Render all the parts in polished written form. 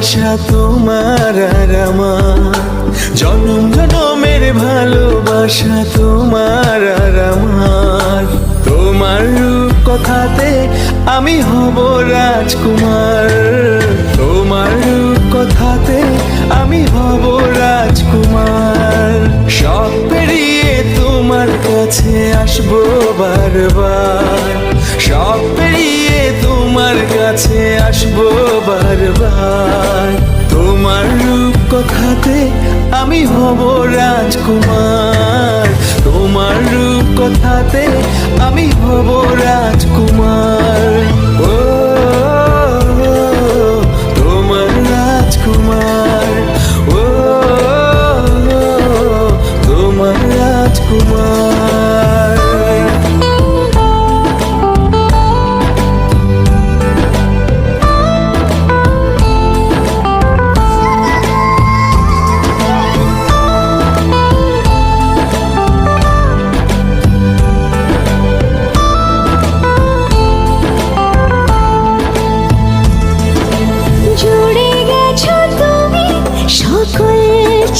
ভালোবাসা তোমার আর আমার, জনম জনমের ভালোবাসা তোমার আর আমার। তোমার রূপ কথাতে আমি হব রাজকুমার, তোমার রূপ কথাতে আমি হব রাজকুমার। সব পেরিয়ে তোমার কাছে আসবো বারবার, সব পেরিয়ে তোমার কাছে আসবো বারবার। তোমার রূপ কথাতে আমি হব রাজকুমার, তোমার রূপ কথাতে আমি হব রাজকুমার। ও তোমার রাজকুমার, ও তোমার রাজকুমার।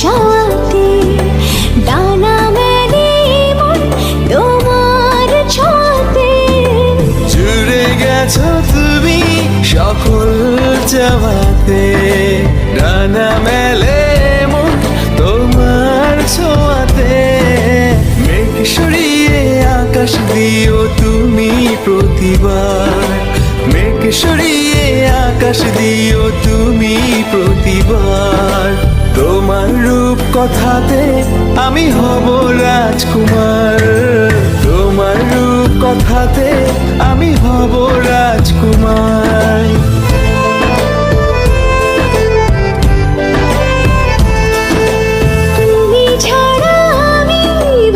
চাঁদে ডানা মেলে মন তোমার ছোঁয়াতে, জুড়ে গেছো তুমি সকল চাওয়াতে, ডানা মেলে মন তোমার ছোঁয়াতে। মেঘ সরিয়ে আকাশ দিও তুমি প্রতিবার, মেঘ সরিয়ে আকাশ দিও তুমি প্রতিবার। তোমার রূপ কথাতে আমি হব রাজকুমার, তোমার রূপ কথাতে আমি হব রাজকুমার। তুমি ছাড়া আমি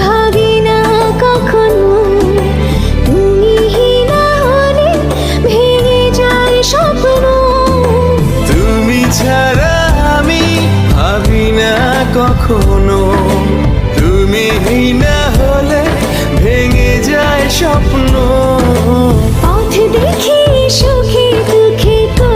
ভাবি না কখনো, তুমি না হলে ভেঙে যায় স্বপ্ন। তুমি ছাড়া আমি ভাবি না কখনো, তুমি না হলে ভেঙে যায় স্বপ্ন।